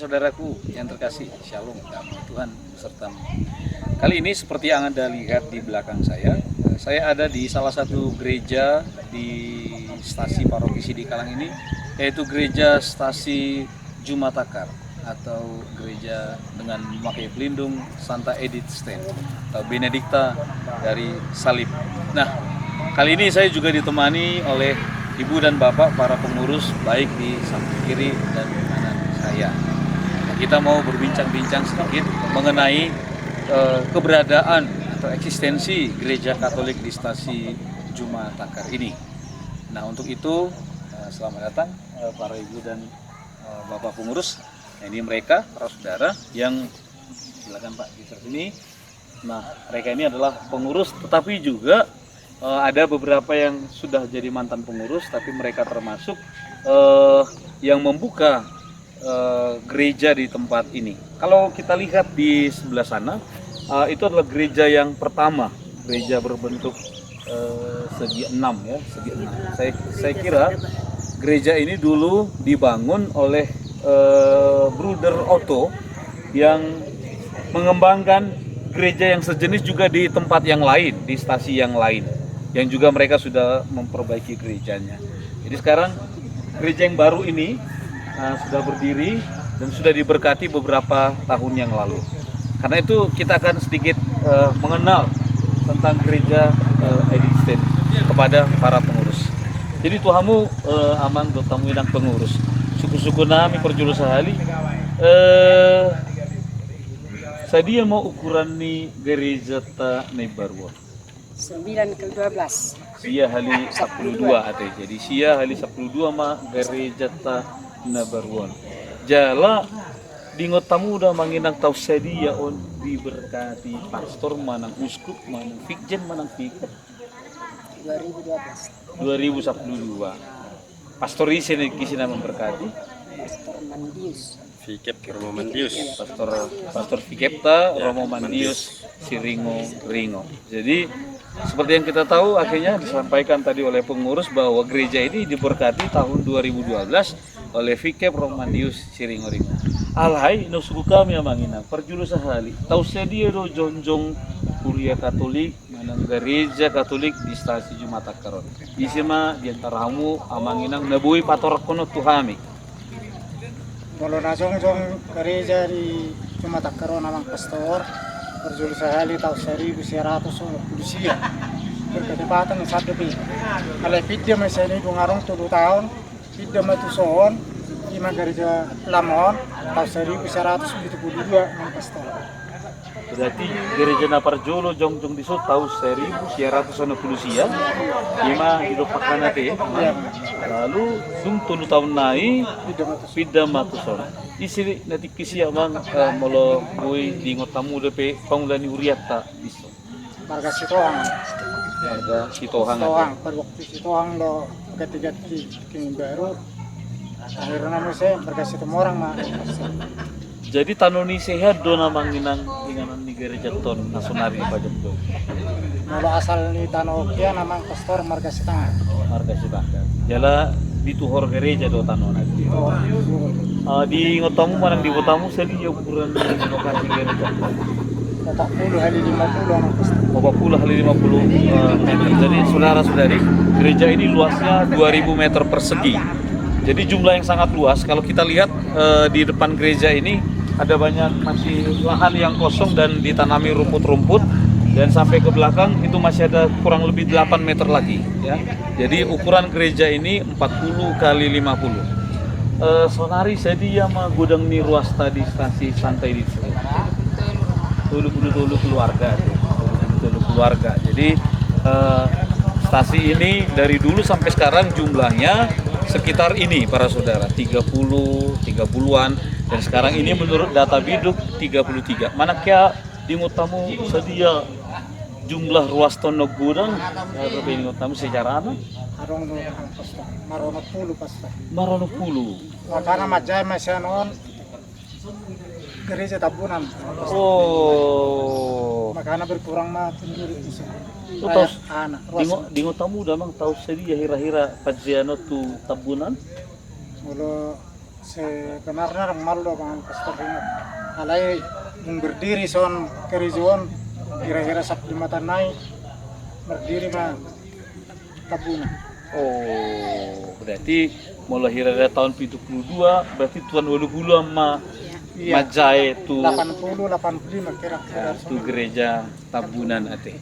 saudaraku yang terkasih, Shalom, damai Tuhan besertamu. Kali ini seperti yang Anda lihat di belakang saya ada di salah satu gereja di stasi paroki Sidikalang ini, yaitu gereja stasi Jumatakar atau gereja dengan memakai pelindung Santa Edith Stein atau Benedikta dari Salib. Nah, kali ini saya juga ditemani oleh Ibu dan Bapak para pengurus baik di samping kiri dan kanan saya. Nah, kita mau berbincang-bincang sedikit mengenai keberadaan atau eksistensi gereja Katolik di stasi Jumatakar ini. Nah, untuk itu selamat datang para ibu dan bapak pengurus. Nah, ini mereka para saudara yang silakan Pak di sini. Nah, mereka ini adalah pengurus, tetapi juga ada beberapa yang sudah jadi mantan pengurus, tapi mereka termasuk yang membuka gereja di tempat ini. Kalau kita lihat di sebelah sana, itu adalah gereja yang pertama, gereja berbentuk segi 6 ya, segi 6. Saya kira gereja ini dulu dibangun oleh Bruder Otto yang mengembangkan gereja yang sejenis juga di tempat yang lain, di stasi yang lain, yang juga mereka sudah memperbaiki gerejanya. Jadi sekarang gereja yang baru ini sudah berdiri dan sudah diberkati beberapa tahun yang lalu. Karena itu kita akan sedikit mengenal tentang gereja Edith Stein kepada para pengurus. Jadi Tuhamu aman dotamu yang pengurus. Suku-suku nami perjulu sehali. Saya mau ukuran ni gereja ta nebarwa. 9x12. Sia hali 12 ate. Jadi sia hali 12 ma gereja ta nebarwa. Jala dingot tamu udah manginang tau sedia on diberkati pastor manang uskup manang fikjen manang fikir 2012 pastor isi kisina memberkati Pastor Mandius. Fikep Romo Mandius. Pastor Fikepta Romo Mandius Siringo Ringo. Jadi seperti yang kita tahu akhirnya disampaikan tadi oleh pengurus bahwa gereja ini diberkati tahun 2012 oleh Fikep Romo Mandius Siringo Ringo. Alhai no suku kami amangina perjulu sehali tahu sedia do jonjong kuliah Katolik manang gereja Katolik di stasi Jumatakar. Isima di antara hamu amanginang nabui pator kono tuhami. Kalau nasong gereja di Jumatakar namang pastor perjulu sehali tahun 1900 usia berketepatan satu pi. Kalau pidya masih ini dungarong 7 tahun pidya matusoon lima gereja Lamon tahun 1972 namang pastor. Berarti gereja Naparjolo jongjong disut tahun 1960 sia lima hidup pakanate ya. Lalu sung 7 tahun nai pidda matuson. Isi nanti kisi amang molo boy di ngotamu depe pangulani uriata biso. Marga Sitohang. Marga Sitohang. Sitohang perwaktu Sitohang lo ketiga king baru. Akhirnya namun saya marga Sitomorang mah. Jadi tanoni sehat do namang inganan ni gereja ton nasionari di pajak do. Mula asal ni Tanokia namang pastor marga Sitang. Marga Sitangga. Jala di tuhor gereja do tanona. Di ngotamu manang di ngotamu sedi ukuran lokasi gereja. 40 kali 50 namang pastor. 40 kali 50 meter. Jadi saudara-saudari, gereja ini luasnya 2000 meter persegi. Jadi jumlah yang sangat luas. Kalau kita lihat di depan gereja ini ada banyak masih lahan yang kosong dan ditanami rumput-rumput, dan sampai ke belakang itu masih ada kurang lebih 8 meter lagi ya. Jadi ukuran gereja ini 40 kali 50. Sonari sedia mah gudang ni ruas tadi stasi santai di sini. Tulu keluarga. Jadi stasi ini dari dulu sampai sekarang jumlahnya sekitar ini para saudara 30-an, dan sekarang ini menurut data biduk 33. Manakah di ngutamu sedia jumlah ruas tono gudang atau di ngutamu secara apa? Arong no pastor. Marono pulu pastor. Marono pulu. Makana majay masih non gereja tabunan. Oh. Makana berkurang mah penduduk di sini. Itu tahu anak ruas. di ngutamu udah mang tahu sedia hira-hira pajiano tu tabunan. Mulu sebenarnya orang malu bang pastor ini. Alai yang berdiri son kerjaan kira-kira Sabtu mata naik berdiri mah tabuna. Oh, berarti mulai dari tahun 72 berarti tuan 20 sama Iya. Majai itu 80 85 kira-kira. itu gereja Tabunan ate.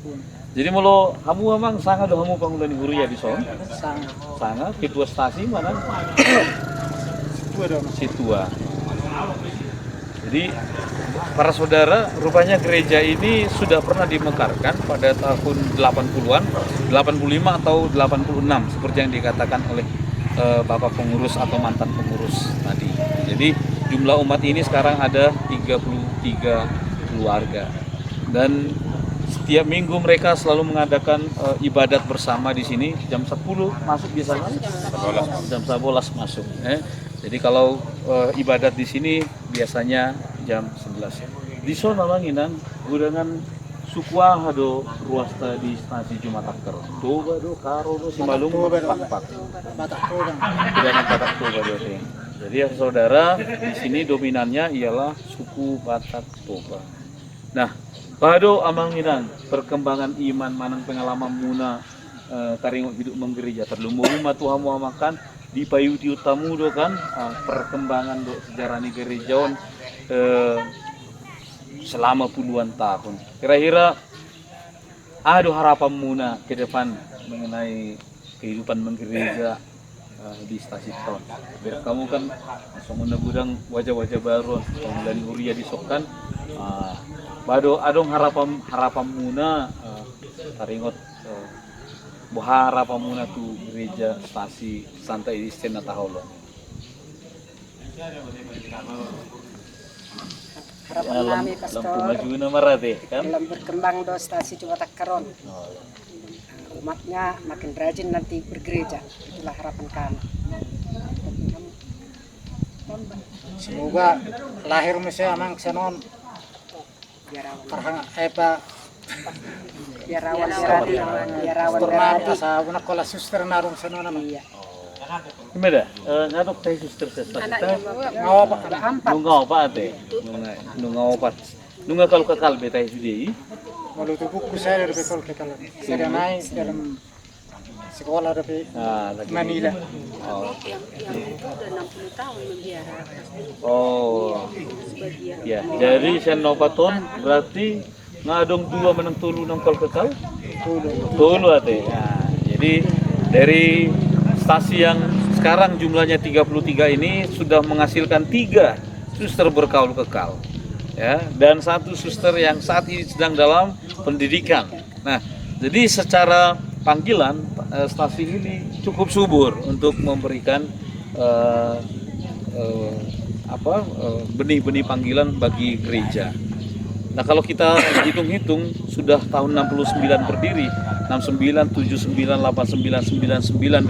Jadi mulu kamu memang sangat do kamu pangulani huria di son. Sangat. Sangat ketua stasi mana? Itu dong. Situa. Jadi para saudara, rupanya gereja ini sudah pernah dimekarkan pada tahun 80-an, 85 atau 86 seperti yang dikatakan oleh Bapak pengurus atau mantan pengurus tadi. Jadi jumlah umat ini sekarang ada 33 keluarga. Dan setiap minggu mereka selalu mengadakan ibadat bersama di sini jam 10 masuk biasanya. Jam 11 masuk. Jadi kalau ibadat di sini biasanya jam 11. Di sana manginan gudangan sukwa hado ruasta di stasi Jumataker. Toba do karo do simalung pak. Batak Tobang. Gudangan Batak Toba do teh. Jadi ya saudara, di sini dominannya ialah suku Batak Toba. Nah, pado amanginan perkembangan iman manang pengalaman muna taringot hidup menggereja terlumur matuhamu amakan di payu di utamu do kan perkembangan do sejarah ni gerejaon selama puluhan tahun. Kira-kira ada harapan muna ke depan mengenai kehidupan menggereja di stasi tahun. Biar kamu kan semua gudang wajah-wajah baru dari Huria disokkan. Bado adong harapan muna taringot harapan muna tu gereja stasi santai di Sena Taholo. Harapan kami pastor Lampu maju na marate kan. dalam berkembang do stasi Jumatakeron. Umatnya makin rajin nanti bergereja. Itulah harapan kami. Semoga lahir mesti amang senon Biarawan, karhang apa biarawan beradi, biarawan turnan beradi. asa una kola suster narung senon amang. Iya. Gimana? Ngadok teh suster sesta. Ngawa pa kana. Empat. Nungaw pa ate. Nungaw pa. Nunga kalau kekal betay sudi. Malu tu buku saya dari bekol ke kalau saya naik dalam sekolah dari Lagi. Manila. Oh. Itu udah 60 tahun membiara. Oh. Ya, jadi Senopaton berarti ngadong dua menang tulu nang kal kekal. Tulu ate. Nah, jadi dari stasi yang sekarang jumlahnya 33 ini sudah menghasilkan 3 suster berkaul kekal. Ya, dan 1 suster yang saat ini sedang dalam pendidikan. Nah, jadi secara panggilan stasi ini cukup subur untuk memberikan benih-benih panggilan bagi gereja. Nah, kalau kita hitung-hitung sudah tahun 69 berdiri, 69, 79, 89, 99,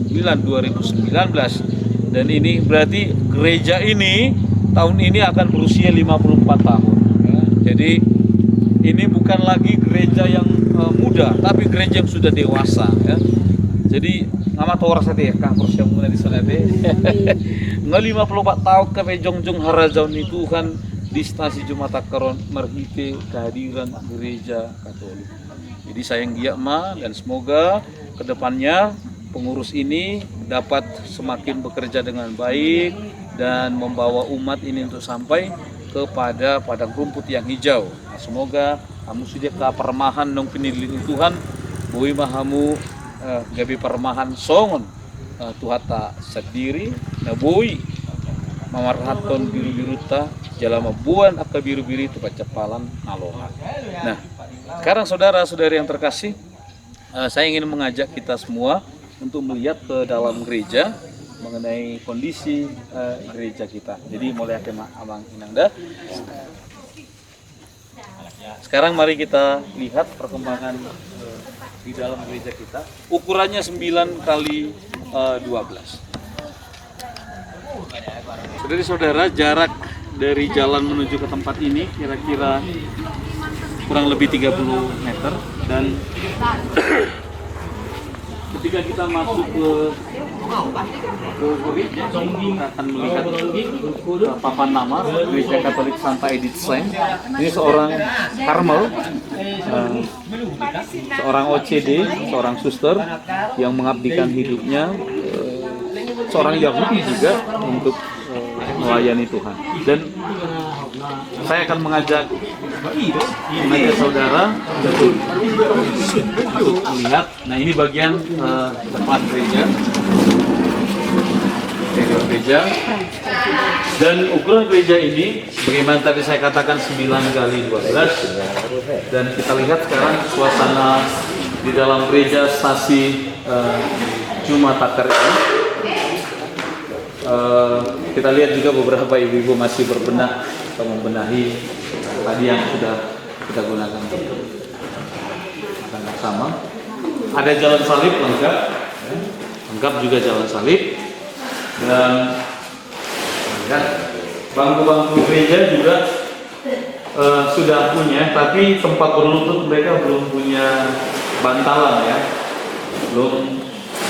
2009, 2019. Dan ini berarti gereja ini tahun ini akan berusia 54 tahun. Ya. Jadi ini bukan lagi gereja yang muda, tapi gereja yang sudah dewasa. Ya. Jadi ngamat orang saya kah persiap mulai di sana deh. Nggak 54 tahun ke jongjong harajaun itu kan di stasi Jumatakeron merhite kehadiran gereja Katolik. Jadi sayang dia dan semoga kedepannya pengurus ini dapat semakin bekerja dengan baik dan membawa umat ini untuk sampai kepada padang rumput yang hijau. Nah, semoga kamu sudah ke permahan nong pinilin Tuhan, bui mahamu gabi permahan songon Tuhan tak sendiri, nah bui mamarhaton biru-biru ta jalama buan akka biru-biru itu baca palan aloha. Nah, sekarang saudara-saudari yang terkasih, saya ingin mengajak kita semua untuk melihat ke dalam gereja mengenai kondisi gereja kita. Jadi mulai ke Amang Inangda. Sekarang mari kita lihat perkembangan di dalam gereja kita. Ukurannya 9 kali 12. Saudara-saudara, jarak dari jalan menuju ke tempat ini kira-kira kurang lebih 30 meter dan ketika Ketika kita masuk ke gereja, kita akan melihat papan nama Gereja Katolik Santa Edith Stein. Ini seorang Karmel, seorang OCD, seorang suster yang mengabdikan hidupnya, seorang Yahudi juga untuk melayani Tuhan. Dan saya akan mengajak saudara untuk melihat. Nah, ini bagian depan gereja, interior gereja. Dan ukuran gereja ini, bagaimana tadi saya katakan 9x12. Dan kita lihat sekarang suasana di dalam gereja stasi Jumatakar ini. Kita lihat juga beberapa ibu-ibu masih berbenah atau membenahi tadi yang sudah kita gunakan bersama. Ada jalan salib lengkap juga jalan salib, dan bangku-bangku gereja juga sudah punya, tapi tempat berlutut mereka belum punya bantalan ya, belum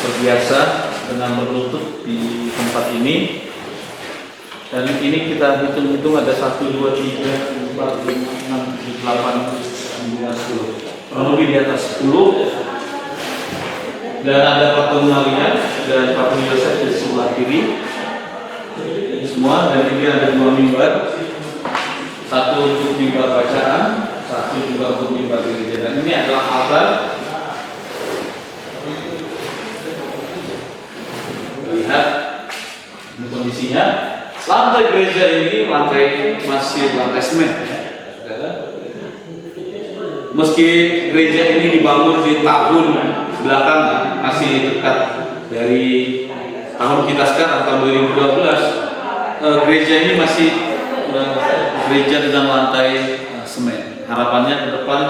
terbiasa dengan berlutut di tempat ini. Dan ini kita hitung-hitung ada 1, 2, 3, 4, 5, 6, 7, 8, 9, 10, kurang lebih di atas 10. Dan ada patung Maria dan patung Yosef di sebelah kiri semua. Dan ini ada 2 mimbar, satu untuk mimbar bacaan, satu juga untuk mimbar gereja. Dan ini adalah altar. Lihat ini kondisinya. Lantai gereja ini masih lantai semen. Meski gereja ini dibangun di tahun belakangan, masih dekat dari tahun kita sekarang, tahun 2012, gereja ini masih gereja dengan lantai semen. Harapannya ke depan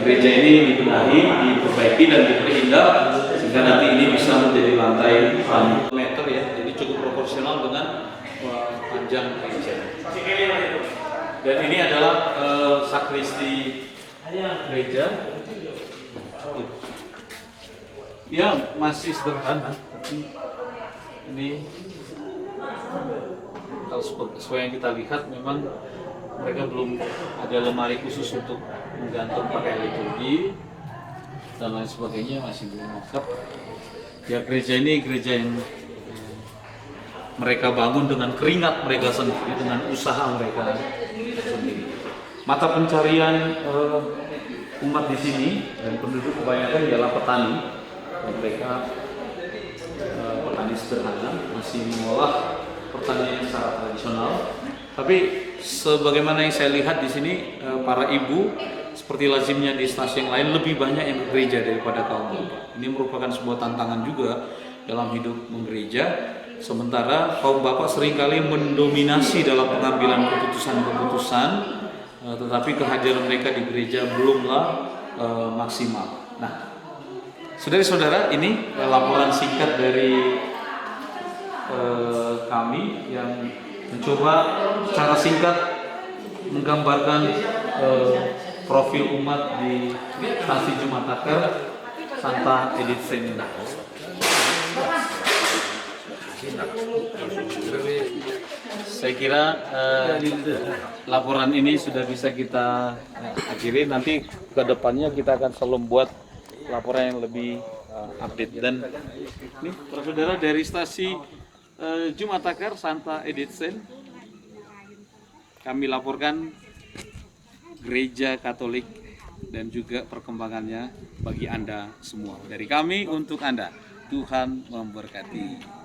gereja ini dibenahi, diperbaiki dan diperindah sehingga nanti ini bisa menjadi lantai meter ya, jadi cukup proporsional dengan panjang gereja. Dan ini adalah sakristi gereja. Ya masih sederhana, tapi ini kalau sesuai yang kita lihat memang mereka belum ada lemari khusus untuk menggantung pakaian liturgi dan lain sebagainya, masih belum lengkap. Ya gereja ini gereja yang mereka bangun dengan keringat mereka sendiri, dengan usaha mereka sendiri. Mata pencarian umat di sini dan penduduk kebanyakan ialah petani. Mereka petani sederhana, masih mengolah pertanian secara tradisional. Tapi sebagaimana yang saya lihat di sini, para ibu seperti lazimnya di stasiun yang lain lebih banyak yang ke gereja daripada kaum bapak. Ini merupakan sebuah tantangan juga dalam hidup menggereja. Sementara kaum bapak seringkali mendominasi dalam pengambilan keputusan-keputusan, tetapi kehadiran mereka di gereja belumlah maksimal. Nah, saudara-saudara, ini laporan singkat dari kami yang mencoba secara singkat menggambarkan profil umat di stasi Jumatakar Santa Edith Stein. Saya kira laporan ini sudah bisa kita akhiri. Nanti ke depannya kita akan selalu membuat laporan yang lebih update. Dan ini saudara dari stasi Jumatakar Santa Edith Stein, kami laporkan gereja Katolik dan juga perkembangannya bagi Anda semua. Dari kami untuk Anda, Tuhan memberkati.